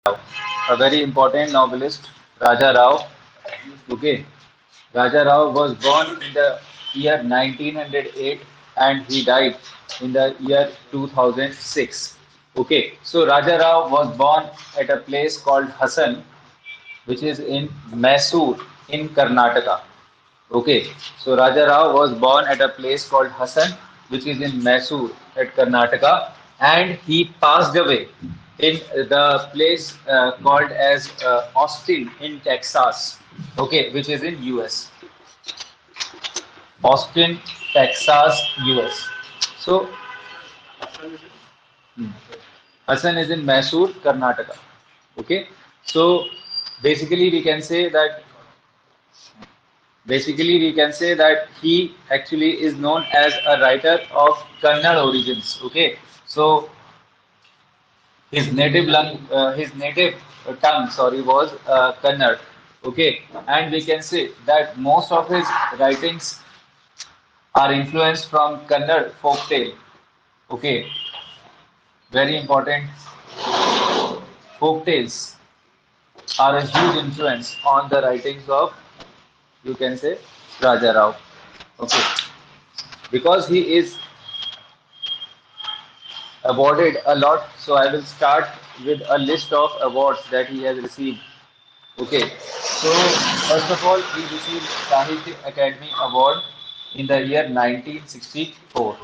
a very important novelist, Raja Rao. Okay, Raja Rao was born in the year 1908 and he died in the year 2006. Okay, so Raja Rao was born at a place called Hassan, which is in Mysore in Karnataka. Okay, so Raja Rao was born at a place called Hassan, which is in Mysore at Karnataka, and he passed away in the place called as Austin in Texas. Okay, which is in US. Austin, Texas, US. So Hassan is in Mysore, Karnataka. Okay, so basically we can say that he actually is known as a writer of Kannada origins. Okay, so his native tongue, sorry, was Kannada. Okay, and we can say that most of his writings are influenced from Kannada folk tale. Okay, very important. Folk tales are a huge influence on the writings of, you can say, Raja Rao. Okay, because he is awarded a lot. So I will start with a list of awards that he has received. Okay, so first of all, he received Sahitya Academy Award in the year 1964.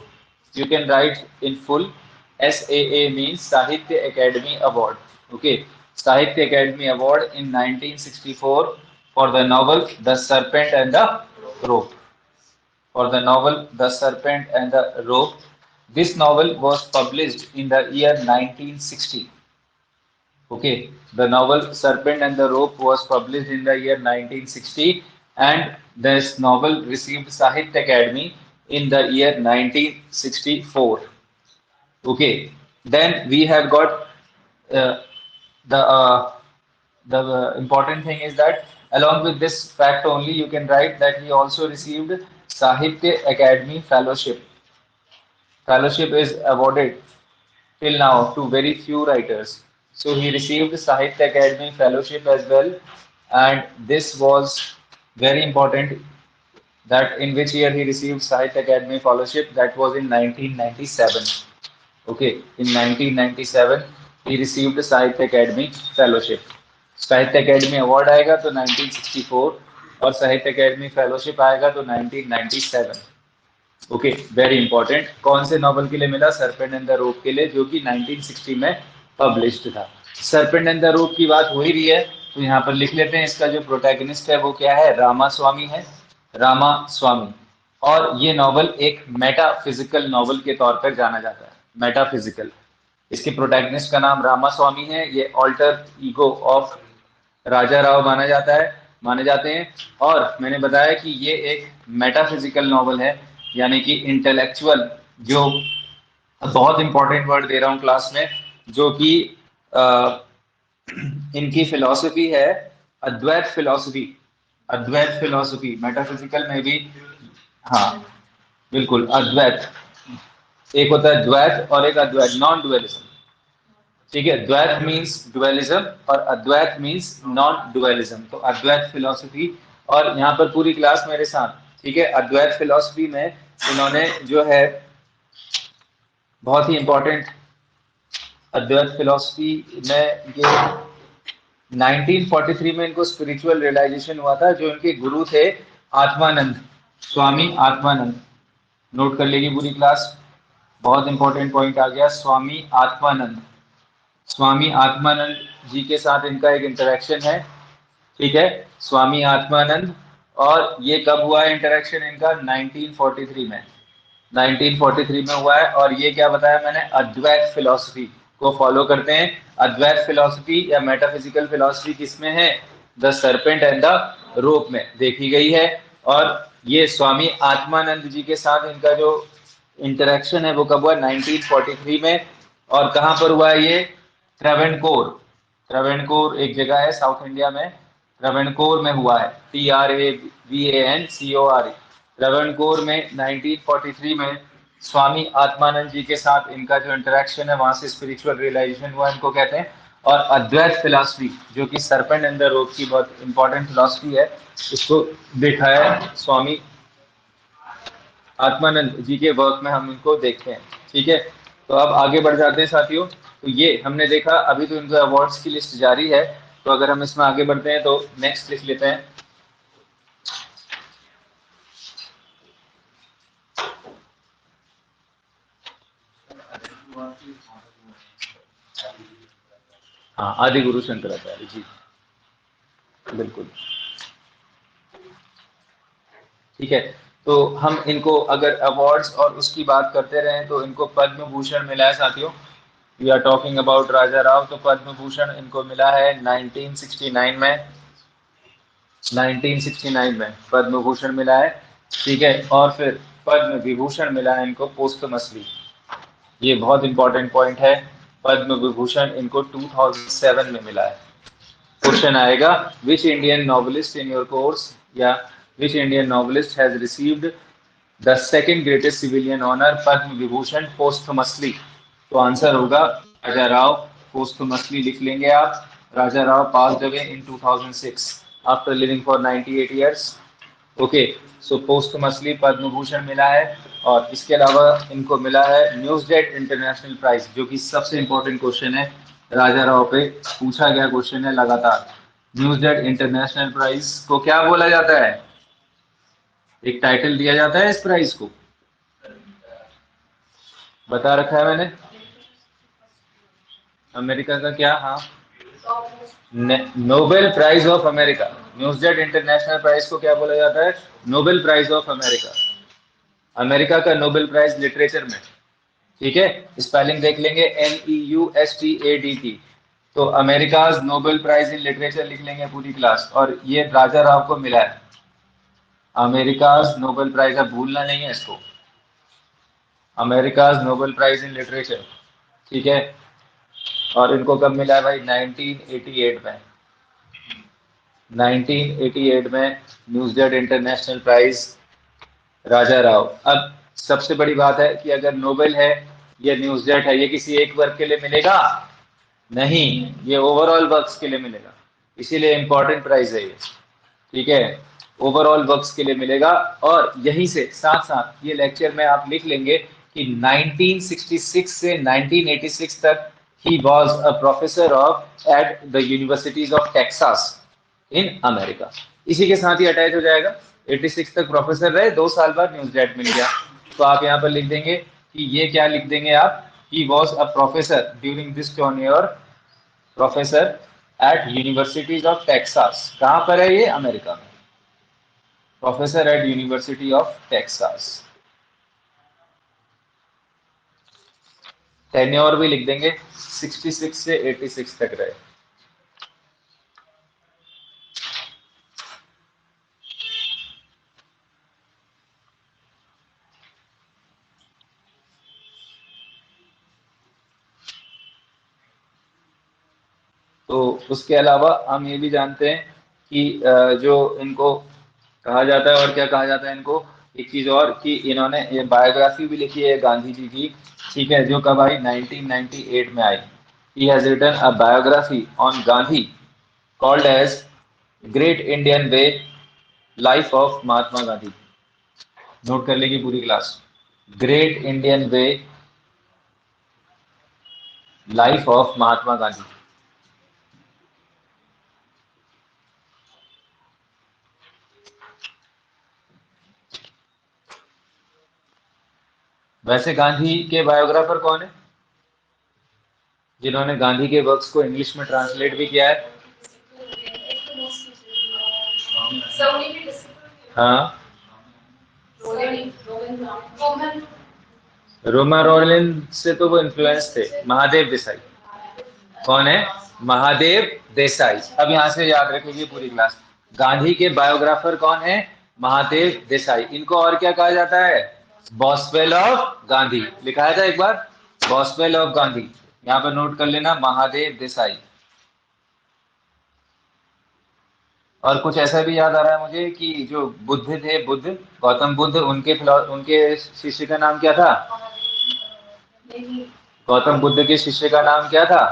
You can write in full. SAA means Sahitya Academy Award. Okay, Sahitya Academy Award in 1964 for the novel The Serpent and the Rope. For the novel The Serpent and the Rope. This novel was published in the year 1960. Okay, the novel Serpent and the Rope was published in the year 1960, and this novel received Sahitya Academy in the year 1964. Okay, then we have got uh, the important thing is that along with this fact only you can write that he also received Sahitya Academy Fellowship. Fellowship is awarded till now to very few writers. So he received Sahitya Academy Fellowship as well, and this was very important. That in which year he received Sahitya Academy Fellowship? That was in 1997. Okay, in 1997 he received the Sahitya Academy Fellowship. साहित्य academy award आएगा तो 1964 और साहित्य academy fellowship आएगा तो 1997. Okay, very important. कौन से novel के लिए मिला? सरपेंट एंड द रोप के लिए, जो कि 1960 में पब्लिश्ड था. सरपेंट एंड द रोप की बात हो ही रही है तो यहाँ पर लिख लेते हैं इसका जो प्रोटैगनिस्ट है वो क्या है? रामास्वामी है. रामास्वामी. और ये नॉवल एक मेटाफिजिकल नॉवल के तौर पर जाना जाता है. मेटाफिजिकल. इसके प्रोटैगनिस्ट का नाम रामास्वामी है. ये alter ego of Raja Rao माने जाते हैं. और मैंने बताया कि ये एक मेटाफिजिकल नॉवल है, यानी कि इंटेलेक्चुअल, जो बहुत इंपॉर्टेंट वर्ड दे रहा हूं क्लास में, जो कि इनकी फिलॉसफी है अद्वैत फिलॉसफी. अद्वैत फिलॉसफी मेटाफिजिकल में भी. हाँ, बिल्कुल अद्वैत. एक होता है द्वैत और एक अद्वैत, नॉन डुअलिज्म. ठीक है, द्वैत मीन्स डुअलिज्म और अद्वैत मीन्स नॉन डुअलिज्म. तो अद्वैत फिलॉसफी. और यहाँ पर पूरी क्लास मेरे साथ. ठीक है, अद्वैत फिलॉसफी में इन्होंने जो है बहुत ही इंपॉर्टेंट, अद्वैत फिलॉसफी में ये 1943 में इनको स्पिरिचुअल रियलाइजेशन हुआ था, जो इनके गुरु थे आत्मानंद, स्वामी आत्मानंद. नोट कर लेगी पूरी क्लास. बहुत इंपॉर्टेंट पॉइंट आ गया, स्वामी आत्मानंद. स्वामी आत्मानंद जी के साथ इनका एक इंटरेक्शन है. ठीक है, स्वामी आत्मानंद. और ये कब हुआ है इंटरेक्शन इनका? 1943 में. 1943 में हुआ है. और ये क्या बताया मैंने? अद्वैत फिलॉसफी को फॉलो करते हैं. अद्वैत फिलॉसफी या मेटाफिजिकल फिलॉसफी किसमें है? द सरपेंट एंड द रोप में देखी गई है. और ये स्वामी आत्मानंद जी के साथ इनका जो इंटरेक्शन है वो कब हुआ? 1943 में. और कहां पर हुआ है ये? ट्रेवेनकोर. ट्रेवेनकोर एक जगह है साउथ इंडिया में. ट्रेवेनकोर में हुआ है. TRAVANCORE. ट्रेवेनकोर में 1943 में स्वामी आत्मानंद जी के साथ इनका जो इंटरेक्शन है, वहां से स्पिरिचुअल रियलाइजेशन हुआ. इनको कहते हैं और अद्वैत फिलॉसफी जो कि सरपेंट एंड द रोप की बहुत इंपॉर्टेंट फिलॉसफी है, इसको देखा है स्वामी आत्मानंद जी के वर्क में हम इनको देखते हैं। ठीक है, तो अब आगे बढ़ जाते हैं साथियों। तो ये हमने देखा, अभी तो इनको अवार्ड्स की लिस्ट जारी है, तो अगर हम इसमें आगे बढ़ते हैं तो नेक्स्ट लिख लेते हैं। हाँ, आदि गुरु शंकराचार्य जी, बिल्कुल। ठीक है, तो हम इनको अगर अवार्ड्स और उसकी बात करते रहे तो इनको पद्म भूषण मिला है साथियों। वी आर टॉकिंग अबाउट राजा राव, तो पद्म भूषण इनको मिला है 1969 में। 1969 में पद्म भूषण मिला है। ठीक है, और फिर पद्म विभूषण मिला है इनको पोस्टमसली। ये बहुत इंपॉर्टेंट पॉइंट है, पद्म विभूषण इनको 2007 में मिला है। क्वेश्चन आएगा, which Indian novelist in your course, या which Indian novelist has received the second greatest civilian honour Padma Vibhushan posthumously. तो आंसर होगा राजा राव, पोस्टमसली लिख लेंगे आप। Raja Rao passed away in 2006 after living for 98 years. Okay, so posthumously Padma Bhushan मिला है। और इसके अलावा इनको मिला है न्यूज़डेट इंटरनेशनल प्राइज, जो कि सबसे इंपॉर्टेंट क्वेश्चन है, राजा राव पे पूछा गया क्वेश्चन है लगातार। न्यूज़डेट इंटरनेशनल प्राइज को क्या बोला जाता है? एक टाइटल दिया जाता है इस प्राइज को, बता रखा है मैंने। अमेरिका का क्या? हाँ, Nobel prize of America. Neustadt international prize को क्या बोला जाता है? Nobel prize of America. America का नोबेल प्राइज लिटरेचर में। ठीक है, स्पेलिंग देख लेंगे, NEUSTADT। तो America Nobel prize in literature लिख लेंगे पूरी क्लास, और ये राजा राव को मिला है अमेरिका नोबेल प्राइज। अब भूलना नहीं है इसको, America Nobel prize in literature. ठीक है, और इनको कब मिला है भाई? 1988 में। 1988 में न्यूज़डेट इंटरनेशनल प्राइज राजा राव। अब सबसे बड़ी बात है कि अगर नोबेल है या न्यूज़डेट है, ये किसी एक वर्क के लिए मिलेगा नहीं, ये ओवरऑल वर्क्स के लिए मिलेगा, इसीलिए इंपॉर्टेंट प्राइज है ये। ठीक है, ओवरऑल वर्क्स के लिए मिलेगा। और यहीं से साथ साथ ये लेक्चर में आप लिख लेंगे कि 1966 से 1986 तक he was a professor of at the universities of Texas in America. इसी के साथ ही अटैच हो जाएगा, 86 तक प्रोफेसर रहे, 2 साल बाद न्यूज़डेट मिल गया। तो आप यहाँ पर लिख देंगे कि ये क्या लिख देंगे आप, he was a professor during this tenure, professor at universities of Texas. कहाँ पर है ये? अमेरिका में। Professor at university of Texas. Tenure भी लिख देंगे, 66 से 86 तक रहे। तो उसके अलावा हम ये भी जानते हैं कि जो इनको कहा जाता है, और क्या कहा जाता है इनको, एक चीज और, कि इन्होंने ये बायोग्राफी भी लिखी है गांधी जी की। ठीक है, जो कब आई? 1998 में आई। He has written a biography on Gandhi called as great Indian way, life of Mahatma Gandhi. Note कर लेगी पूरी class, great Indian way, life of Mahatma Gandhi. वैसे गांधी के बायोग्राफर कौन है, जिन्होंने गांधी के वर्क्स को इंग्लिश में ट्रांसलेट भी किया है? हाँ, रोमा रोलिन से तो वो इन्फ्लुएंस थे, महादेव देसाई। कौन है? महादेव देसाई। अब यहां से याद रखेंगे पूरी क्लास, गांधी के बायोग्राफर कौन है? महादेव देसाई। इनको और क्या कहा जाता है? Gospel of Gandhi. लिखाया था एक बार, गॉस्पेल ऑफ गांधी। यहाँ पर नोट कर लेना, महादेव देसाई। और कुछ ऐसा भी याद आ रहा है मुझे कि जो बुद्ध थे, बुद्ध, गौतम बुद्ध, उनके शिष्य का नाम क्या था? गौतम बुद्ध के शिष्य का नाम क्या था?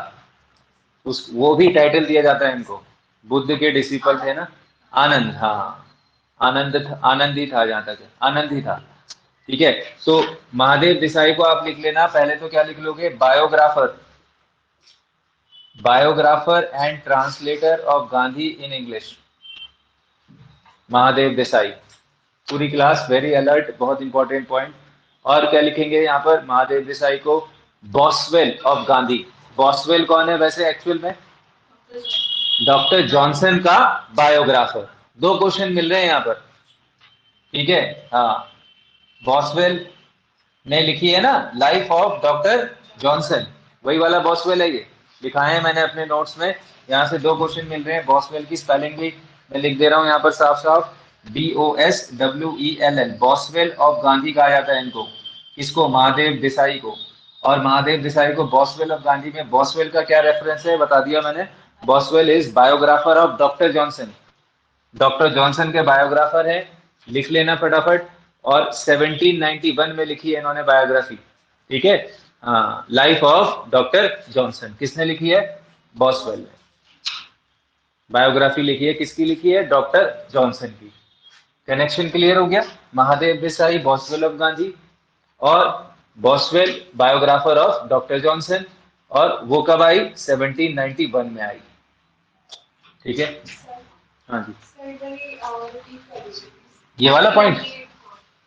उस वो भी टाइटल दिया जाता है इनको। बुद्ध के डिसिपल थे ना, आनंद, हाँ, आनंद ही था, जहां तक है आनंद ही था। ठीक है, तो महादेव देसाई को आप लिख लेना, पहले तो क्या लिख लोगे, biographer, biographer and translator of Gandhi in English, Mahadev Desai. पूरी क्लास वेरी अलर्ट, बहुत इंपॉर्टेंट पॉइंट। और क्या लिखेंगे यहाँ पर, महादेव देसाई को बॉसवेल ऑफ गांधी। बॉसवेल कौन है वैसे एक्चुअल में, डॉक्टर जॉनसन का बायोग्राफर। दो क्वेश्चन मिल रहे हैं यहाँ पर, ठीक है। हाँ, बॉसवेल ने लिखी है ना लाइफ ऑफ डॉक्टर जॉनसन, वही वाला बॉसवेल है ये, लिखाए हैं मैंने अपने नोट्स में। यहाँ से दो क्वेश्चन मिल रहे हैं। बॉसवेल की स्पेलिंग भी मैं लिख दे रहा हूँ यहाँ पर साफ साफ, BOSWELL, बॉसवेल ऑफ गांधी कहा जाता है इनको, किसको, महादेव देसाई को। और महादेव देसाई को बॉसवेल ऑफ गांधी में बॉसवेल का क्या रेफरेंस है बता दिया मैंने, Boswell is biographer of doctor Johnson, doctor Johnson के बायोग्राफर है, लिख लेना फटाफट। और 1791 में लिखी है इन्होंने बायोग्राफी, ठीक है। लाइफ ऑफ डॉक्टर जॉनसन किसने लिखी है, बॉसवेल ने। बायोग्राफी लिखी है, किसकी लिखी है, डॉक्टर जॉनसन की। कनेक्शन क्लियर हो गया, महादेव देसाई बॉसवेल ऑफ गांधी, और Boswell biographer of doctor Johnson, और वो कब आई, 1791 में आई, ठीक है। हाँ जी, ये वाला पॉइंट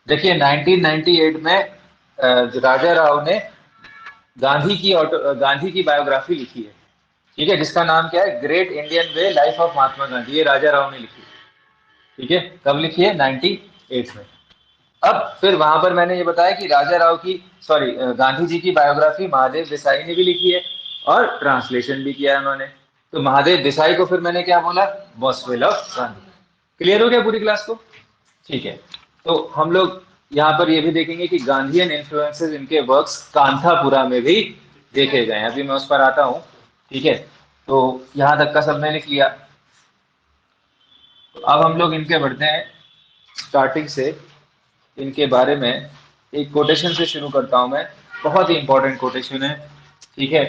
देखिए, 1998 में राजा राव ने गांधी की बायोग्राफी लिखी है, ठीक है, जिसका नाम क्या है, great Indian way, life of Mahatma Gandhi, ये राजा राव ने लिखी है, ठीक है। कब लिखी है, 98 में। अब फिर वहां पर मैंने ये बताया कि राजा राव की, सॉरी, गांधी जी की बायोग्राफी महादेव देसाई ने भी लिखी है, और ट्रांसलेशन भी किया है उन्होंने। तो महादेव देसाई को फिर मैंने क्या बोला, बॉसवेल ऑफ गांधी। क्लियर हो गया पूरी क्लास को, ठीक है। तो हम लोग यहाँ पर ये भी देखेंगे कि गांधीयन इन्फ्लुएंसेस इनके वर्क्स कांथापुरा में भी देखे गए हैं। अभी मैं उस पर आता हूँ, ठीक है। तो यहाँ तक का सबने लिख लिया। तो अब हम लोग इनके बढ़ते हैं स्टार्टिंग से, इनके बारे में एक कोटेशन से शुरू करता हूं मैं, बहुत ही इंपॉर्टेंट कोटेशन है, ठीक है।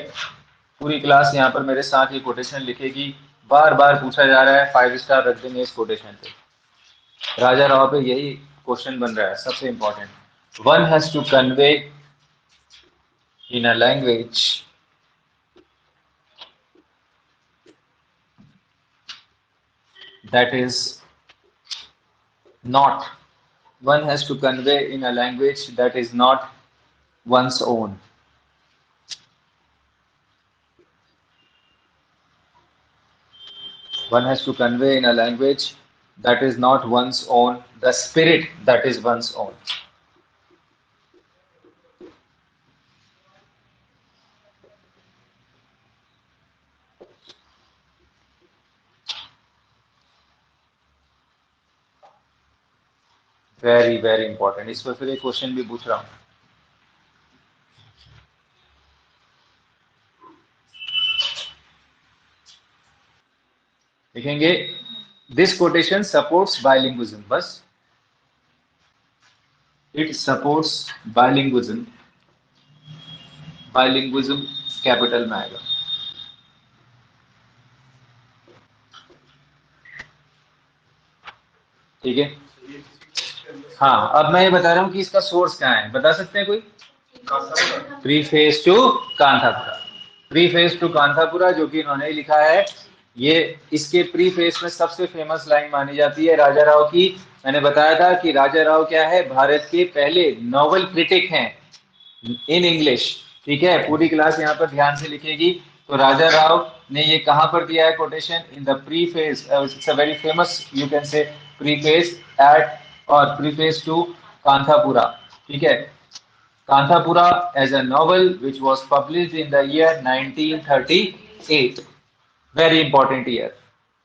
पूरी क्लास यहाँ पर मेरे साथ ये कोटेशन लिखेगी, बार बार पूछा जा रहा है, 5 स्टार रख देंगे इस कोटेशन पे। राजा राव पे यही क्वेश्चन बन रहा है सबसे important. One has to convey in a language that is not, one has to convey in a language that is not one's own. One has to convey in a language that is not one's own the spirit that is one's own. Very very important, इस पर फिर एक question भी पूछ रहा हूं। लिखेंगे, this quotation supports बाइलिंगुइज्म, बस इट सपोर्ट्स बाइलिंगुइज्म, बाइलिंगुइज्म कैपिटल में आएगा, ठीक है। हाँ, अब मैं ये बता रहा हूँ कि इसका सोर्स कहाँ है, बता सकते हैं कोई, preface to Kanthapura, preface to Kanthapura, जो कि इन्होंने लिखा है। ये इसके प्रीफेस में सबसे फेमस लाइन मानी जाती है राजा राव की। मैंने बताया था कि राजा राव क्या है, भारत के पहले नॉवल क्रिटिक हैं इन इंग्लिश, ठीक है। पूरी क्लास यहाँ पर ध्यान से लिखेगी। तो राजा राव ने ये कहाँ पर दिया है quotation, in the preface, it's a very famous, you can say preface at, और प्रीफेस टू कांथापुरा, ठीक है। Kanthapura as a novel which was published in the year 1938. Very important year.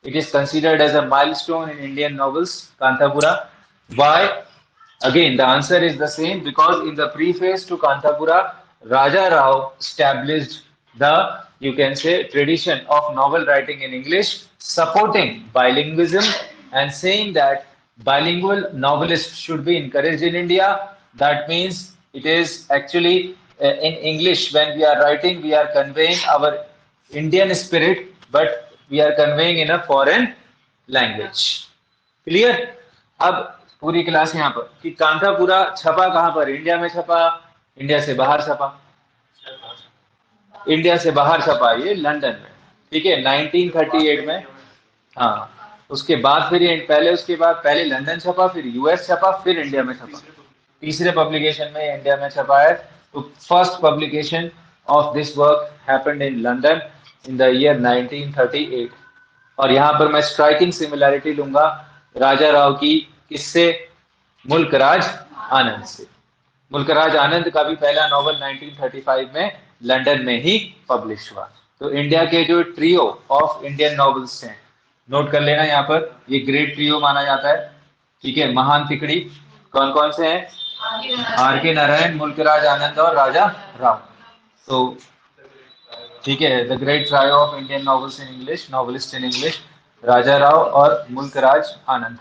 It is considered as a milestone in Indian novels, Kanthapura. Why? Again, the answer is the same, because in the preface to Kanthapura, Raja Rao established the, you can say, tradition of novel writing in English, supporting bilingualism and saying that bilingual novelists should be encouraged in India. That means it is actually in English, when we are writing, we are conveying our Indian spirit, but we are conveying in a foreign language. Clear? अब पूरी class यहाँ पर कि कांथा पूरा छपा कहाँ पर? India में छपा, इंडिया से बाहर छपा? इंडिया से बाहर छपा ये लंदन में, ठीक है, 1938 में। हाँ, उसके बाद फिर ये पहले, उसके बाद पहले लंदन छपा, फिर यूएस छपा, फिर इंडिया में छपा। तीसरे पब्लिकेशन में इंडिया में छपा है। तो first publication of this work happened in London in the year 1938। और यहाँ पर मैं स्ट्राइकिंग सिमिलैरिटी लूंगा राजा राव की, किससे? मुल्कराज आनंद से। मुल्कराज आनंद का भी पहला नॉवल 1935 में लंदन में ही पब्लिश हुआ। तो इंडिया के जो ट्रियो ऑफ इंडियन नॉवेल्स हैं, नोट कर लेना यहाँ पर, ये ग्रेट ट्रियो माना जाता है, ठीक है। महान तिकड़ी कौन कौन से हैं? आर के नारायण, मुल्कराज आनंद और राजा राव। तो ठीक है, the great trio of Indian novels in English, novelist in English, Raja Rao और मुल्कराज आनंद,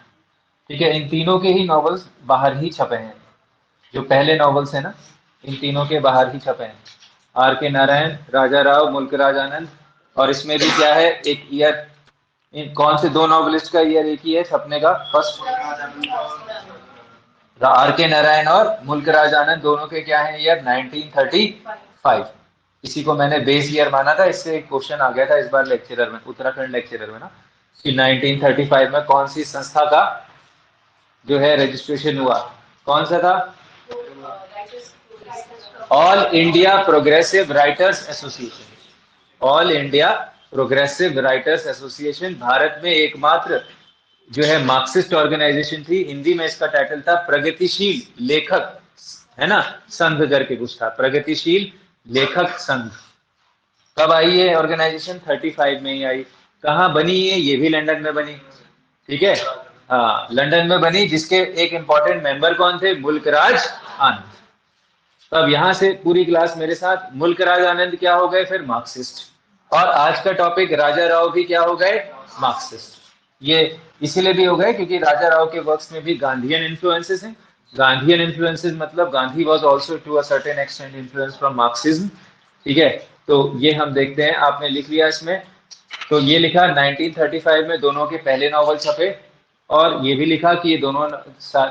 ठीक है। इन तीनों के ही नॉवेल्स बाहर ही छपे हैं, जो पहले नॉवेल्स है ना, इन तीनों के बाहर ही छपे हैं। आर के नारायण, राजा राव, मुल्कराज आनंद। और इसमें भी क्या है, एक ईयर, इन कौन से दो नॉवेलिस्ट का ईयर एक ही है छपने का? फर्स्ट आर के नारायण और मुल्कराज आनंद, दोनों के क्या है ईयर? 1935। इसी को मैंने बेस ईयर माना था, इससे एक क्वेश्चन आ गया था इस बार लेक्चरर में, उत्तराखंड लेक्चरर में ना, कि 1935 में कौन सी संस्था का जो है रजिस्ट्रेशन हुआ? कौन सा था? All India progressive writers association. All India progressive writers association Bharat में एकमात्र जो है मार्क्सिस्ट ऑर्गेनाइजेशन थी। हिंदी में इसका टाइटल था प्रगतिशील लेखक, है ना, संघ करके कुछ था, प्रगतिशील लेखक संघ। कब आई ये ऑर्गेनाइजेशन? 35 में ही आई। कहाँ बनी है? ये भी लंदन में बनी, ठीक है। हाँ, लंदन में बनी, जिसके एक इंपॉर्टेंट मेंबर कौन थे? मुल्कराज आनंद। तब यहां से पूरी क्लास मेरे साथ, मुल्कराज आनंद क्या हो गए? फिर मार्क्सिस्ट। और आज का टॉपिक राजा राव भी क्या हो गए? मार्क्सिस्ट। ये इसीलिए भी हो गए क्योंकि राजा राव के वर्क्स में भी गांधीयन इन्फ्लुएंसेस हैं। गांधीयन इन्फ्लुएंसेस मतलब Gandhi was also to a certain extent influence from Marxism, ठीक है। तो ये हम देखते हैं, आपने लिख लिया इसमें। तो ये लिखा 1935 में दोनों के पहले नॉवल छपे, और ये भी लिखा कि ये दोनों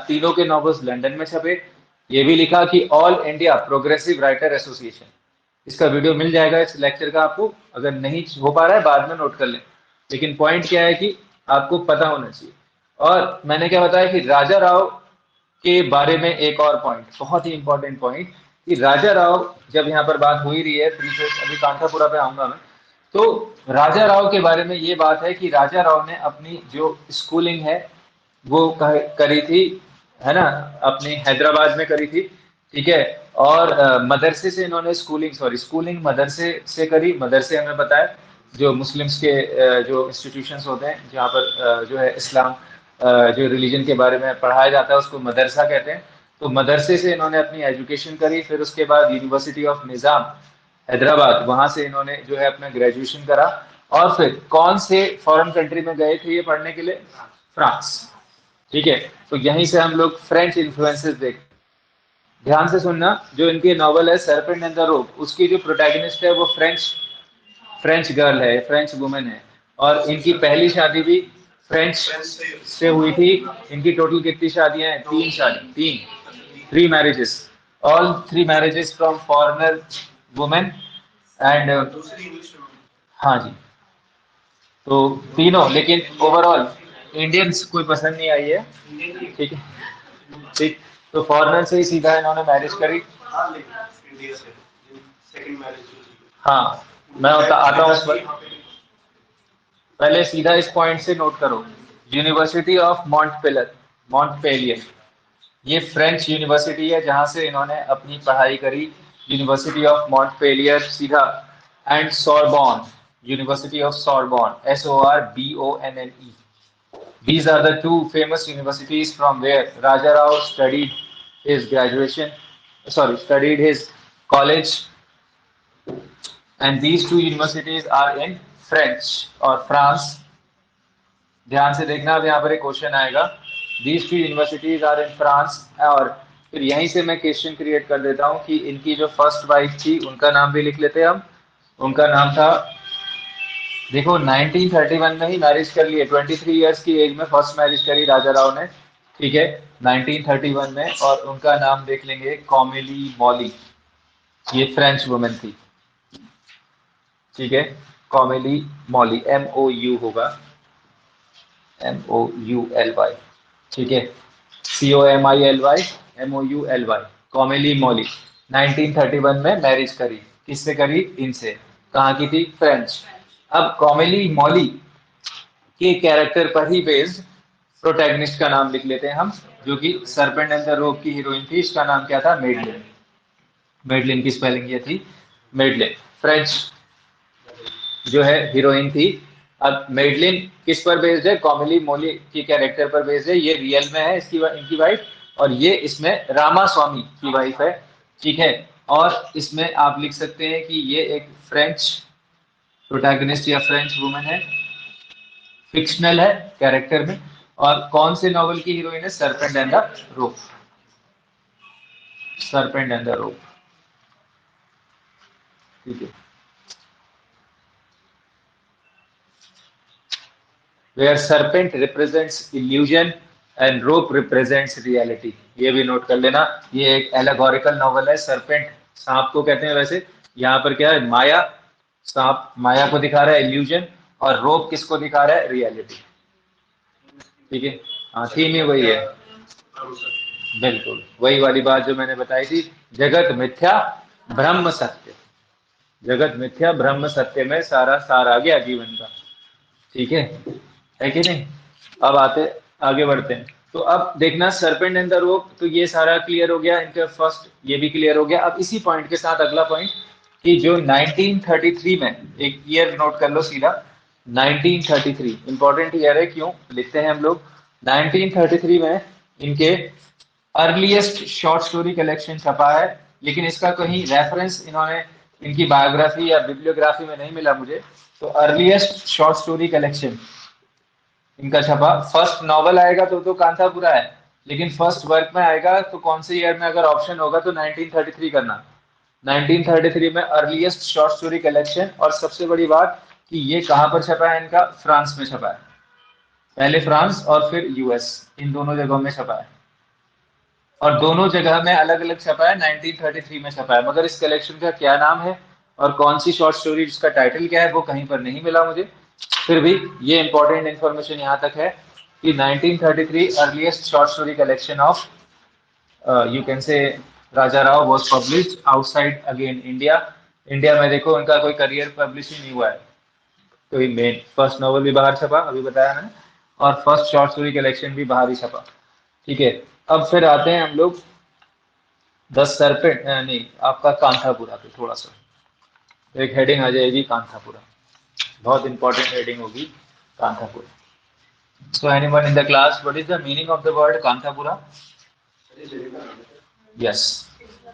तीनों के नॉवेल्स लंदन में छपे। ये भी लिखा कि all India progressive writer association. इसका वीडियो मिल जाएगा इस लेक्चर का आपको, अगर नहीं हो पा रहा है बाद में नोट कर लें। लेकिन पॉइंट क्या है कि आपको पता होना चाहिए। और मैंने क्या बताया कि राजा राव के बारे में एक और पॉइंट, बहुत ही इंपॉर्टेंट पॉइंट, कि राजा राव, जब यहाँ पर बात हो ही रही है, अभी कांठापुरा पे आऊंगा मैं, तो राजा राव के बारे में ये बात है कि राजा राव ने अपनी जो स्कूलिंग है वो करी थी, है ना, अपनी हैदराबाद में करी थी, ठीक है। और मदरसे से इन्होंने स्कूलिंग मदरसे से करी। मदरसे हमें पता है जो मुस्लिम्स के जो इंस्टीट्यूशंस होते हैं जहाँ पर जो है इस्लाम जो रिलीजन के बारे में पढ़ाया जाता है उसको मदरसा कहते हैं। तो मदरसे से इन्होंने अपनी एजुकेशन करी। फिर उसके बाद यूनिवर्सिटी ऑफ निज़ाम हैदराबाद, वहां से इन्होंने जो है अपना ग्रेजुएशन करा। और फिर कौन से फॉरेन कंट्री में गए थे ये पढ़ने के लिए? फ्रांस, ठीक है। तो यहीं से हम लोग फ्रेंच इन्फ्लुएंसेस देख, ध्यान से सुनना, जो इनके नॉवल है सरपेंट एंड द रोप, उसकी जो प्रोटैगनिस्ट है वो फ्रेंच फ्रेंच गर्ल है, फ्रेंच वुमेन है। और इनकी पहली शादी भी फ्रेंच से हुई थी। इनकी टोटल कितनी शादियां हैं? 3 शादी, 3 marriages, all 3 marriages from foreigner women and हाँ जी। तो तीनों, लेकिन ओवरऑल इंडियंस कोई पसंद नहीं आई है, ठीक है, ठीक। तो फॉरेनर से ही सीधा इन्होंने मैरिज करी। हाँ, मैं आता हूँ उस पर, पहले सीधा इस पॉइंट से नोट करो। यूनिवर्सिटी ऑफ मॉन्टपेलियर, ये फ्रेंच यूनिवर्सिटी है जहां से इन्होंने अपनी पढ़ाई करी। यूनिवर्सिटी ऑफ मॉन्टपेलियर सीधा, and Sorbonne, university of Sorbonne, SORBONNE। These are the two famous universities from where Raja Rao studied his graduation, sorry, studied his college, and these two universities are in French और France. ध्यान से देखना, अब यहाँ पर एक question आएगा। These two universities are in France। और फिर यहीं से मैं क्वेश्चन क्रिएट कर देता हूँ कि इनकी जो फर्स्ट वाइफ थी उनका नाम भी लिख लेते हैं हम। उनका नाम था देखो 1931 में ही मैरिज कर लिए, 23 इयर्स की एज में फर्स्ट मैरिज करी राजा राव ने, ठीक है, 1931 में। और उनका नाम देख लेंगे, कॉमेली मॉली, ये फ्रेंच वुमेन थी, ठीक है, कॉमेली मॉली, MOU होगा, MOULY, ठीक है, COMILY, MOULY, कॉमेली मॉली 1931 में मैरिज करी। किससे करी? इनसे। कहाँ की थी? फ्रेंच। अब कॉमेली मॉली के कैरेक्टर पर ही बेस्ड प्रोटैगनिस्ट का नाम लिख लेते हैं हम, जो कि सरपेंट एंड द रोप की हीरोइन थी। इसका नाम क्या था? मेडलिन। मेडलिन की स्पेलिंग ये थी, मेडलिन। फ्रेंच जो है हीरोइन थी। अब मेडलिन किस पर बेस्ड है? कॉमेली मोली की कैरेक्टर पर बेस्ड है। ये रियल में है इसकी इनकी वाइफ, और ये इसमें रामा स्वामी की वाइफ है, ठीक है। और इसमें आप लिख सकते हैं कि ये एक फ्रेंच प्रोटैगनिस्ट या फ्रेंच वुमन है, फिक्शनल है कैरेक्टर में। और कौन से नॉवल की हीरोइन है? Serpent and the rope, serpent and the rope, ठीक है। where serpent represents illusion and rope represents reality। ये भी नोट कर लेना, ये एक एलेगोरिकल नॉवल है। सरपेंट सांप को कहते हैं वैसे, यहाँ पर क्या है? माया, सांप माया को दिखा रहा है, इल्यूजन, और रोप किसको दिखा रहा है? रियलिटी, ठीक है। हाँ, थीम ही वही है, बिल्कुल वही वाली बात जो मैंने बताई थी, जगत मिथ्या ब्रह्म सत्य। जगत मिथ्या ब्रह्म सत्य में सारा सार आ गया जीवन का, ठीक है कि नहीं? अब आते, आगे बढ़ते हैं। तो अब देखना, सरपेंट एंड द रोप, तो ये सारा क्लियर हो गया इनका फर्स्ट, ये भी क्लियर हो गया। अब इसी पॉइंट के साथ अगला पॉइंट, कि जो 1933 में, एक ईयर नोट कर लो सीधा, 1933 इंपॉर्टेंट ईयर है। क्यों लिखते हैं हम लोग? 1933 में इनके अर्लीस्ट शॉर्ट स्टोरी कलेक्शन छपा है, लेकिन इसका कहीं रेफरेंस इन्होंने इनकी बायोग्राफी या बिब्लियोग्राफी में नहीं मिला मुझे। तो अर्लीस्ट शॉर्ट स्टोरी कलेक्शन इनका छपा, फर्स्ट नॉवल आएगा तो कांथापुरा है, लेकिन फर्स्ट वर्क में आएगा तो कौन से ईयर में? अगर ऑप्शन होगा तो 1933 करना। 1933 में अर्लीस्ट शॉर्ट स्टोरी कलेक्शन। और सबसे बड़ी बात कि ये कहाँ पर छपा है? इनका फ्रांस में छपा है, पहले फ्रांस और फिर US, इन दोनों जगहों में छपा है। और दोनों जगह में अलग अलग छपा है, 1933 में छपा है। मगर इस कलेक्शन का क्या नाम है और कौन सी शॉर्ट स्टोरी, जिसका टाइटल क्या है, वो कहीं पर नहीं मिला मुझे। फिर भी ये इंपॉर्टेंट इन्फॉर्मेशन यहाँ तक है कि 1933 earliest short story collection of you can से राजा Rao was publish outside again India. India में देखो उनका कोई करियर पब्लिश ही नहीं हुआ है, तो ये मेन फर्स्ट नॉवल भी बाहर छपा, अभी बताया मैंने, और फर्स्ट शॉर्ट स्टोरी कलेक्शन भी बाहर ही छपा, ठीक है। अब फिर आते हैं हम लोग 10 सरपेंट, नहीं, आपका कांथापुरा पे थोड़ा सा एक हेडिंग आ जाएगी, कांथापुरा, बहुत इंपॉर्टेंट हेडिंग होगी, Kanthapura. So anyone in the class, what is the meaning of the word Kanthapura? Yes,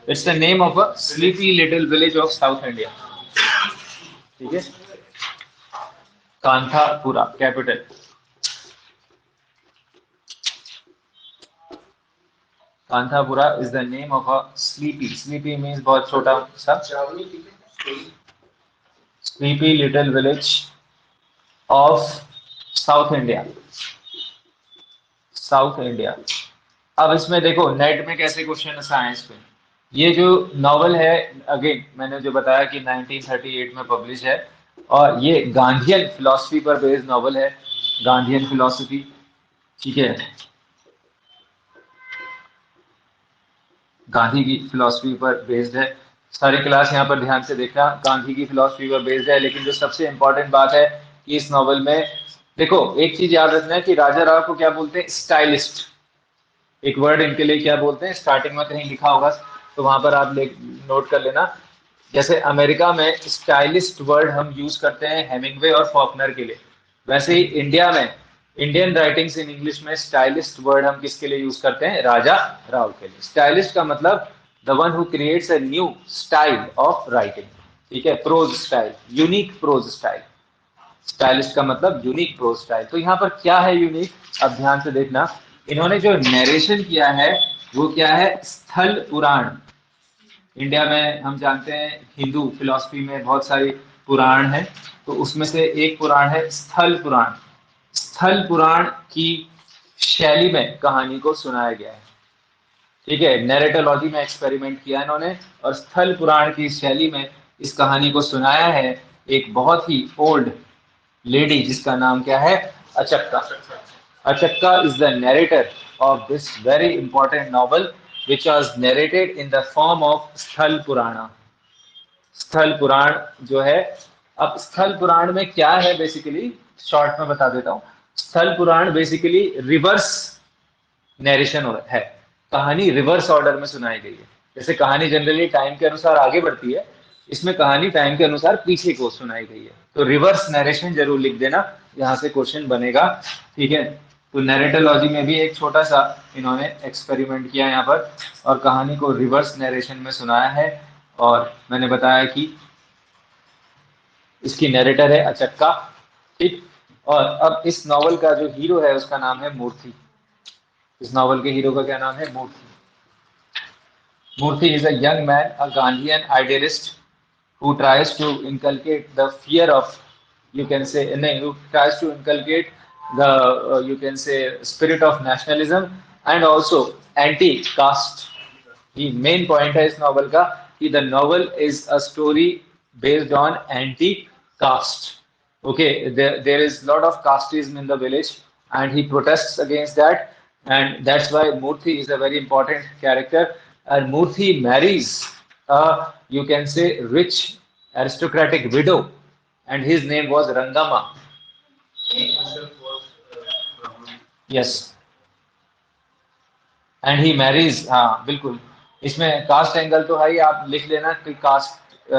it's the name of a sleepy little village of South India. ठीक है, Kanthapura capital. Kanthapura is the name of a sleepy, sleepy means बहुत छोटा सा, sleepy little village of South India, south India. अब इसमें देखो net में कैसे क्वेश्चन आए इस पे। ये जो नॉवल है, अगेन मैंने जो बताया कि 1938 में पब्लिश है, और ये गांधीयन फिलॉसफी पर बेस्ड नॉवल है, गांधीयन फिलॉसफी, ठीक है, गांधी की फिलॉसफी पर बेस्ड है। सारी क्लास यहाँ पर ध्यान से देखना, गांधी की फिलॉसफी पर बेस्ड है। लेकिन जो सबसे इंपॉर्टेंट बात है कि इस नॉवल में देखो, एक चीज याद रखना है कि राजा राव को क्या बोलते हैं? स्टाइलिस्ट। एक वर्ड इनके लिए क्या बोलते हैं? स्टार्टिंग में कहीं लिखा होगा तो वहां पर आप नोट कर लेना। जैसे अमेरिका में स्टाइलिस्ट वर्ड हम यूज करते हैं हेमिंगवे और फॉकनर के लिए, वैसे ही इंडिया में इंडियन राइटिंग्स इन इंग्लिश में स्टाइलिस्ट वर्ड हम किसके लिए यूज करते हैं? राजा राव के लिए। स्टाइलिस्ट का मतलब the one who creates a new style of writing, ठीक है, prose style, unique prose style. Stylist का मतलब यूनिक प्रोज स्टाइल। तो यहाँ पर क्या है यूनिक? अब ध्यान से देखना, इन्होंने जो नरेशन किया है वो क्या है? स्थल पुराण। इंडिया में हम जानते हैं हिंदू फिलॉसफी में बहुत सारी पुराण हैं, तो उसमें से एक पुराण है स्थल पुराण। स्थल पुराण की शैली में कहानी को सुनाया गया है। ठीक है, नैरेटोलॉजी में एक्सपेरिमेंट किया इन्होंने और स्थल पुराण की शैली में इस कहानी को सुनाया है एक बहुत ही ओल्ड लेडी जिसका नाम क्या है, Achakka. Achakka is the narrator of this very important novel, which was narrated in the form of स्थल पुराण। स्थल पुराण जो है, अब स्थल पुराण में क्या है बेसिकली, शॉर्ट में बता देता हूँ। स्थल पुराण बेसिकली रिवर्स नरेशन है, कहानी रिवर्स ऑर्डर में सुनाई गई है। जैसे कहानी जनरली टाइम के अनुसार आगे बढ़ती है, इसमें कहानी टाइम के अनुसार पीछे को सुनाई गई है। तो रिवर्स नरेशन जरूर लिख देना, यहाँ से क्वेश्चन बनेगा। ठीक है, तो नैरेटोलॉजी में भी एक छोटा सा इन्होंने एक्सपेरिमेंट किया यहाँ पर और कहानी को रिवर्स नरेशन में सुनाया है। और मैंने बताया कि इसकी नैरेटर है अचक्का। ठीक, और अब इस नॉवल का जो हीरो है उसका नाम है मूर्ति। इस नॉवल के हीरो का क्या नाम है, मूर्ति। Murthy is a young man, a Gandhian idealist who tries to inculcate the fear of, you can say, no, who tries to inculcate the, you can say, spirit of nationalism and also anti-caste. The main point है इस novel का कि the novel is a story based on anti-caste. Okay, there is lot of casteism in the village and he protests against that, and that's why Murthy is a very important character. And Murthy marries a, you can say, rich aristocratic widow, and his name was Rangama. Yes, and he marriage, हाँ बिल्कुल। इसमें cast angle तो है ही, आप लिख लेना कि cast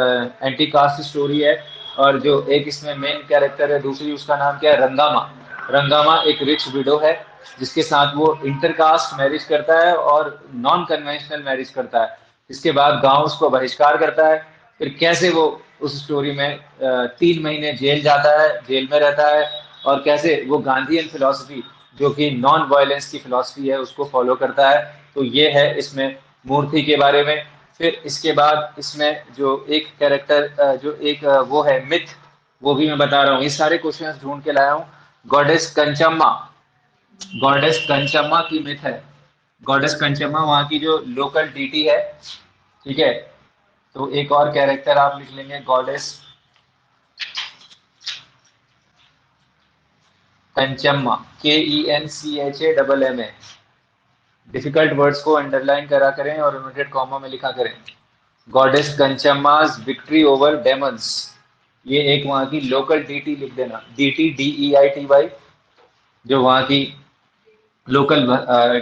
anti cast story है। और जो एक इसमें मेन कैरेक्टर है दूसरी, उसका नाम क्या है, रंगामा। रंगामा एक रिच विडो है जिसके साथ वो इंटरकास्ट मैरिज करता है और नॉन कन्वेंशनल मैरिज करता है। इसके बाद गांव उसको बहिष्कार करता है। फिर कैसे वो उस स्टोरी में 3 महीने जेल जाता है, जेल में रहता है, और कैसे वो गांधीयन फिलॉसफी जो कि नॉन वायलेंस की फिलॉसफी है उसको फॉलो करता है। तो ये है इसमें मूर्ति के बारे में। फिर इसके बाद इसमें जो एक कैरेक्टर, जो एक वो है मिथ, वो भी मैं बता रहा हूँ। ये सारे क्वेश्चंस ढूंढ के लाया हूँ। गॉडेस कंचम्मा, गॉडेस कंचम्मा की मिथ है। गॉडेस कंचम्मा वहाँ की जो लोकल डीटी है। ठीक है, तो एक और कैरेक्टर आप लिख लेंगे, गॉडेस कंचम्मा, KENCHAMMA। डिफिकल्ट वर्ड्स को अंडरलाइन करा करें और इन्वर्टेड कॉमा में लिखा करें। गॉडेस कंचम्माज विक्ट्री ओवर डेमंस, ये एक वहाँ की लोकल डीटी लिख देना, DTDEITY। जो वहाँ की लोकल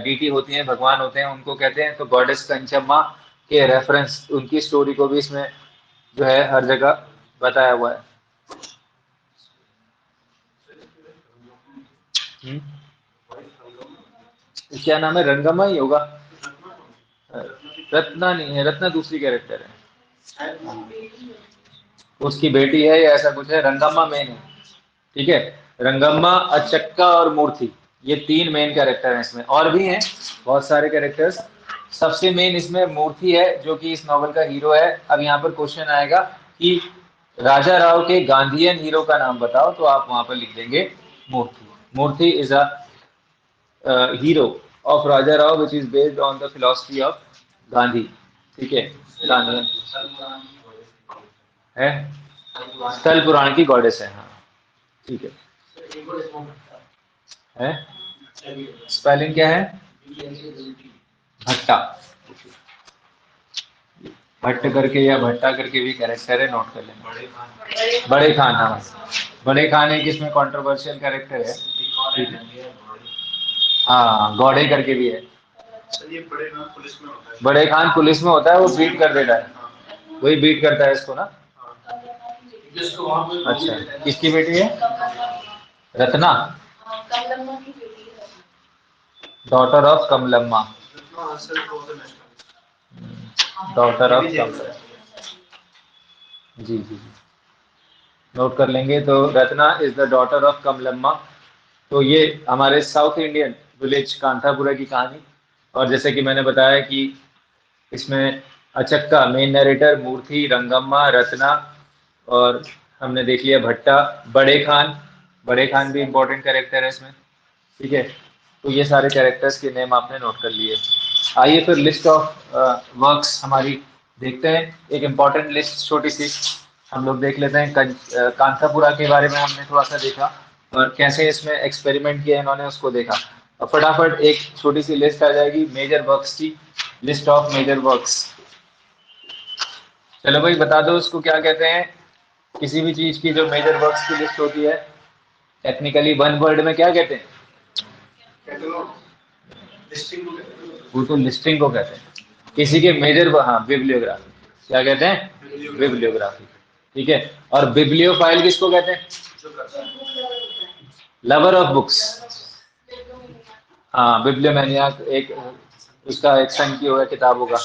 डीटी होती हैं, भगवान होते हैं, उनको कहते हैं। तो गॉडेस कंचम्मा के रेफरेंस उनकी स्टोरी को भी इसमें जो है हर जगह बताया हुआ है। क्या नाम है, रंगम्मा ही होगा, रत्ना नहीं है, रत्ना दूसरी कैरेक्टर है, उसकी बेटी है या ऐसा कुछ है। रंगम्मा मेन है। ठीक है, रंगम्मा, अचक्का और मूर्ति, ये 3 मेन कैरेक्टर हैं इसमें। और भी हैं बहुत सारे कैरेक्टर्स, सबसे मेन इसमें मूर्ति है जो कि इस नॉवल का हीरो है। अब यहाँ पर क्वेश्चन आएगा कि राजा राव के गांधीयन हीरो का नाम बताओ, तो आप वहां पर लिख देंगे Moorthy. Moorthy is a hero of Raja Rao which is based on the philosophy of Gandhi. ठीक है, गांधी है, स्थल पुराण की गॉडेस है, हाँ ठीक है। स्पेलिंग क्या है, भट्टा, भट्ट करके या भट्टा करके भी कैरेक्टर है, नोट कर लेना। बड़े खान, हाँ बड़े खान एक इसमें कंट्रोवर्शियल कैरेक्टर है। ठीक है, हाँ गौड़े करके भी है। बड़े खान पुलिस में होता है, वो बीट कर देता है, वही बीट करता है इसको ना। अच्छा, किसकी बेटी है, Ratna, daughter of Kamalamma, daughter of Kamalamma. जी जी जी, नोट कर लेंगे। तो Ratna is the daughter of Kamalamma. तो ये हमारे साउथ इंडियन विलेज कांथापुरा की कहानी। और जैसे कि मैंने बताया कि इसमें अचक्का मेन नरेटर, मूर्ति, रंगम्मा, रत्ना, और हमने देख लिया भट्टा, बड़े खान। बड़े खान भी इंपॉर्टेंट कैरेक्टर है इसमें। ठीक है, तो ये सारे कैरेक्टर्स के नेम आपने नोट कर लिए। आइए फिर लिस्ट ऑफ वर्क्स हमारी देखते हैं, एक इम्पॉर्टेंट लिस्ट छोटी सी हम लोग देख लेते हैं। कांतापुरा के बारे में हमने थोड़ा सा देखा और कैसे इसमें एक्सपेरिमेंट किया इन्होंने उसको देखा। और फटाफट एक छोटी सी लिस्ट आ जाएगी मेजर वर्क्स की, लिस्ट ऑफ मेजर वर्क्स। चलो भाई बता दो उसको क्या कहते हैं, किसी भी चीज की जो मेजर वर्क्स की लिस्ट होती है टेक्निकली वन वर्ड में क्या कहते हैं? वो तो लिस्टिंग को कहते हैं, किसी के मेजर, हाँ बिब्लियोग्राफी, क्या कहते हैं? बिब्लियोग्राफी। ठीक है, और बिब्लियोफाइल किसको कहते हैं? Lover of books. हाँ बिब्लियोमैनियाक एक उसका एक्शन की हो गया, किताबों का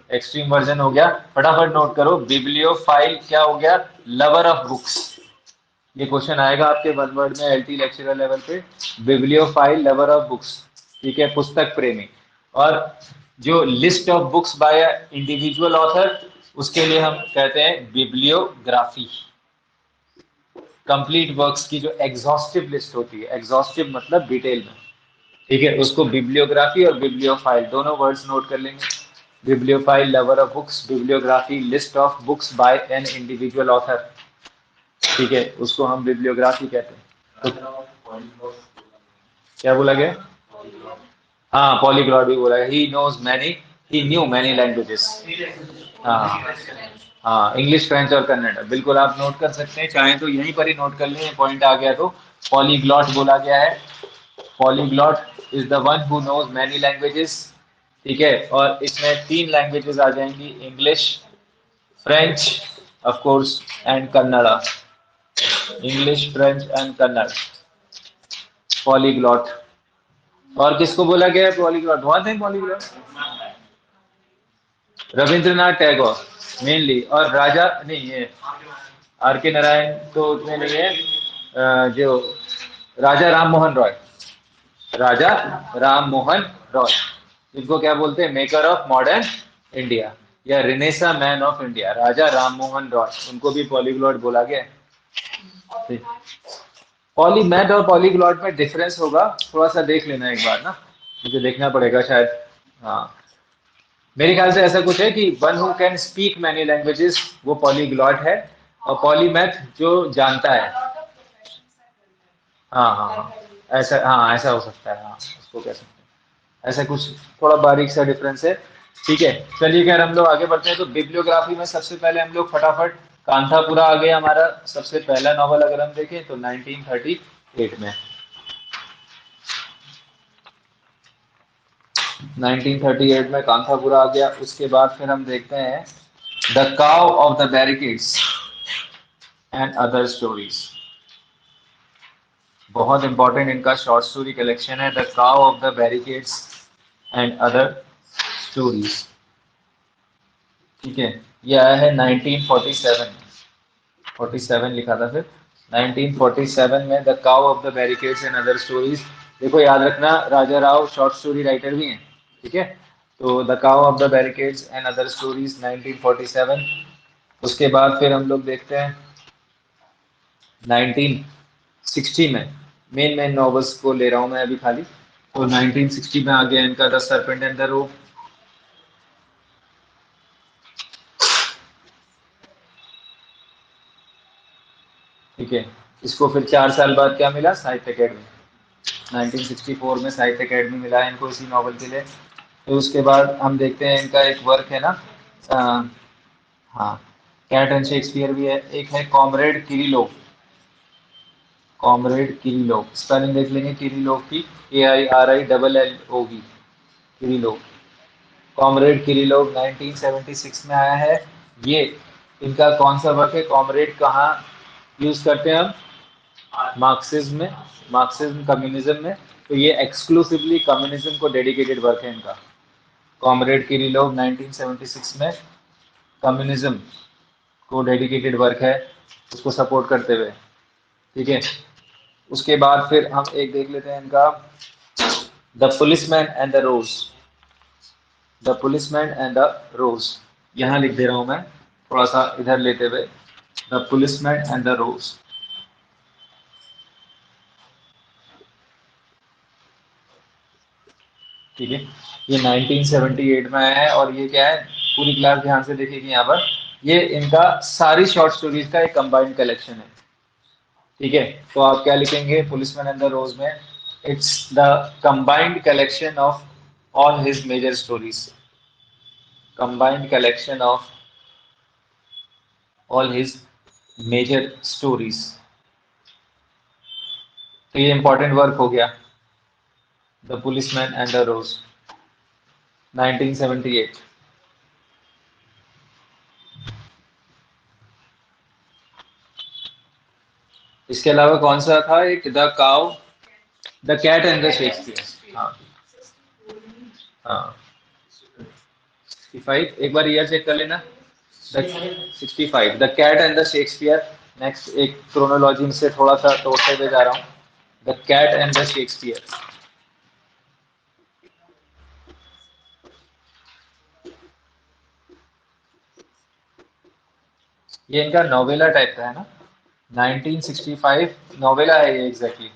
एक्सट्रीम वर्जन हो गया। फटाफट नोट करो, बिब्लियोफाइल क्या हो गया? Lover of books. ये क्वेश्चन आएगा आपके वन वर्ड में एलटी लेक्चरर लेवल पे, बिब्लियोफाइल लवर ऑफ बुक्स। ठीक है, पुस्तक प्रेमी। और जो list of books by individual author, उसके लिए हम कहते हैं बिब्लियोग्राफी। कंप्लीट वर्क्स की जो एग्जॉस्टिव लिस्ट होती है, एग्जॉस्टिव मतलब डिटेल में, ठीक है, उसको बिब्लियोग्राफी और बिब्लियोफाइल दोनों वर्ड्स नोट कर लेंगे। Bibliophile lover of books, bibliography list of books by an individual author. ठीक है, उसको हम बिब्लियोग्राफी कहते हैं। तो क्या बोला गया? हाँ पॉलीग्लॉट भी बोला गया, he knows many, he knew many languages. हाँ हाँ, इंग्लिश, फ्रेंच और कन्नड़, बिल्कुल आप नोट कर सकते हैं, चाहे तो यहीं पर ही नोट कर लें, पॉइंट आ गया तो। पॉलीग्लॉट बोला गया है, polyglot is the one who knows many languages. ठीक है, और इसमें तीन लैंग्वेजेस आ जाएंगी, English, French, of course, and Kannada. English, French and Kannada, polyglot. और किसको बोला गया है पॉलीग्लॉट? बहुत है पॉलीग्लॉट, रविंद्रनाथ टैगोर मेनली, और राजा नहीं ये आर के नारायण तो उतने नहीं है, जो राजा राम मोहन रॉय, राजा राम मोहन रॉय, जिनको क्या बोलते हैं? मेकर ऑफ मॉडर्न इंडिया या रिनेसा मैन ऑफ इंडिया, राजा राम मोहन रॉय, उनको भी पॉलीग्लॉट बोला गया है। पॉलीमैथ और पॉलीग्लॉट में डिफरेंस होगा, थोड़ा सा देख लेना एक बार ना, मुझे देखना पड़ेगा शायद। हाँ, मेरे ख्याल से ऐसा कुछ है कि one who can speak many languages वो पॉलीग्लॉट है, और पॉलीमैथ जो जानता है। हाँ हाँ हाँ, ऐसा, हाँ ऐसा हो सकता है, हाँ उसको कह सकते हैं, ऐसा कुछ थोड़ा बारीक सा डिफरेंस है। ठीक है, चलिए खैर हम लोग आगे बढ़ते हैं। तो बिब्लियोग्राफी में सबसे पहले हम लोग फटाफट, कांथापुरा आ गया हमारा सबसे पहला नॉवल, अगर हम देखें तो 1938 में, 1938 में कांथापुरा आ गया। उसके बाद फिर हम देखते हैं द काव of the barricades and other stories. बहुत इंपॉर्टेंट इनका शॉर्ट स्टोरी कलेक्शन है, द काव of the barricades and other stories. ठीक है, ये आया है 1947 में, 47 लिखा था फिर, 1947 में द काव of the barricades and other stories. देखो याद रखना, राजा राव शॉर्ट स्टोरी राइटर भी हैं। ठीक है, तो द काव of the barricades and other stories 1947। उसके बाद फिर हम लोग देखते हैं 1960 में, मेन मेन नॉवेल्स को ले रहा हूं मैं अभी खाली। तो 1960 में आ गया इनका the serpent and the rope. ठीक है, इसको फिर 4 साल बाद क्या मिला? साहित्य अकेडमी, 1964 में साहित्य अकेडमी मिला है इनको इसी नॉवल के लिए। तो उसके बाद हम देखते हैं इनका एक वर्क है ना, अ, हाँ, कैट एंड शेक्सपियर भी है, एक है comrade Kirillov. Comrade Kirillov, spelling देख लेंगे किरिलोव की, KIRILLOV, किरिलोव। कॉमरेड किरिलोव 1976 में आया है। ये इनका कौन सा वर्क है? कॉमरेड कहाँ यूज करते हैं हम? मार्क्सिज्म में, मार्क्सिज्म कम्युनिज्म में। तो ये एक्सक्लूसिवली कम्युनिज्म को डेडिकेटेड वर्क है इनका। कॉमरेड किरिलोव 1976 में कम्युनिज्म को डेडिकेटेड वर्क है, उसको सपोर्ट करते हुए। ठीक है, उसके बाद फिर हम एक देख लेते हैं इनका, the policeman and the rose, the policeman and the rose. यहाँ लिख दे रहा हूँ मैं, थोड़ा सा इधर लेते हुए, द पुलिसमैन एंड द रोज। ठीक है, ये 1978 में आया है, और ये क्या है, पूरी क्लास ध्यान से देखेगी यहाँ पर, ये इनका सारी शॉर्ट स्टोरीज का एक कंबाइंड कलेक्शन है। ठीक है, तो आप क्या लिखेंगे पुलिसमैन एंड द रोज में, it's the combined collection of all his major stories, combined collection of all his major stories. तो ये इंपॉर्टेंट वर्क हो गया, the policeman and the rose, 1978। इसके अलावा कौन सा था एक, the cow, the cat and the Shakespeare. हाँ हाँ, 65, एक बार ईयर चेक कर लेना, the 65, the cat and the Shakespeare. Next एक क्रोनोलॉजी से थोड़ा सा तोड़ते हुए जा रहा हूँ, the cat and the Shakespeare. ये इनका नोवेला टाइप का है ना, 1965 नोवेला है ये एग्जैक्टली।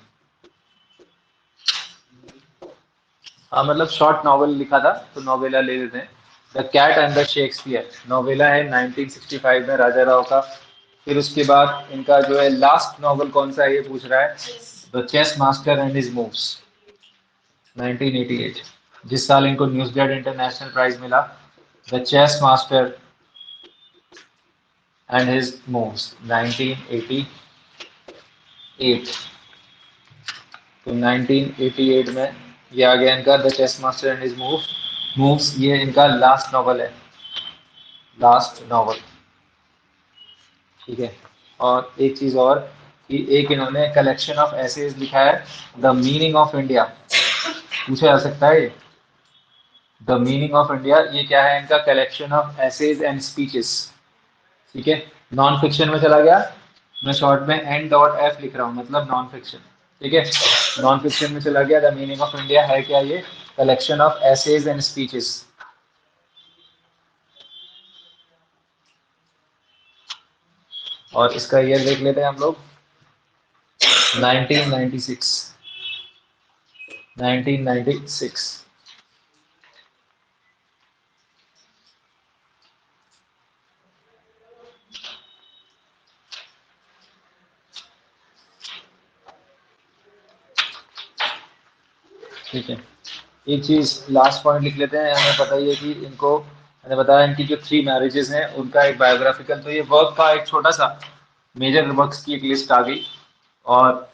हाँ मतलब शॉर्ट नॉवल लिखा था तो नोवेला ले लेते हैं। The cat and the Shakespeare novella है 1965 में, राजा राव का। फिर उसके बाद इनका जो है लास्ट नॉवल कौन सा है ये पूछ रहा है, the chess master and his moves, 1988, जिस साल इनको न्यूज़गेट इंटरनेशनल प्राइज मिला, the chess master and his moves, 1988। तो 1988 में ये आ गया इनका the chess master and his moves, ये इनका लास्ट नॉवल है, लास्ट नॉवल। ठीक है, और एक चीज और, कि एक इन्होंने कलेक्शन ऑफ एसेज लिखा है, द मीनिंग ऑफ इंडिया, पूछा जा सकता है ये, द मीनिंग ऑफ इंडिया, ये क्या है इनका collection of essays and speeches. ठीक है, नॉन फिक्शन में चला गया, मैं शॉर्ट में एन डॉट एफ लिख रहा हूँ, मतलब नॉन फिक्शन। ठीक है, नॉन फिक्शन में चला गया, द मीनिंग ऑफ इंडिया है क्या ये, collection of essays and speeches. और इसका ईयर देख लेते हैं हम लोग, 1996, 1996। ठीक है, एक चीज लास्ट पॉइंट लिख लेते हैं, हमें पता ही है कि इनको, मैंने बताया इनकी जो 3 मैरिजेस हैं उनका एक बायोग्राफिकल, तो ये वर्क का एक छोटा सा मेजर वर्क्स की एक लिस्ट आ गई। और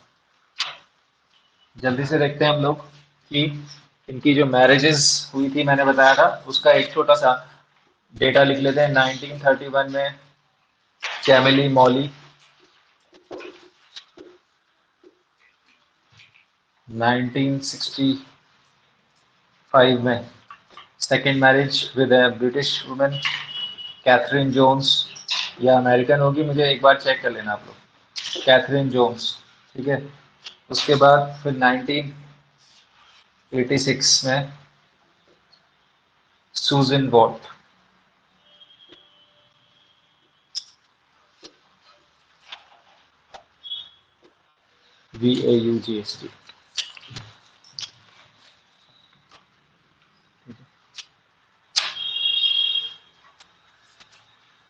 जल्दी से देखते हैं हम लोग कि इनकी जो मैरिजेस हुई थी मैंने बताया था, उसका एक छोटा सा डेटा लिख लेते हैं। 1931 में कैमिली मॉली, 1965 में second marriage with a British women Katherine Jones, या अमेरिकन होगी, मुझे एक बार चेक कर लेना आप लोग, कैथरीन जोन्स। ठीक है, उसके बाद फिर 1986 में सूजन वॉल्ट, VAUGST।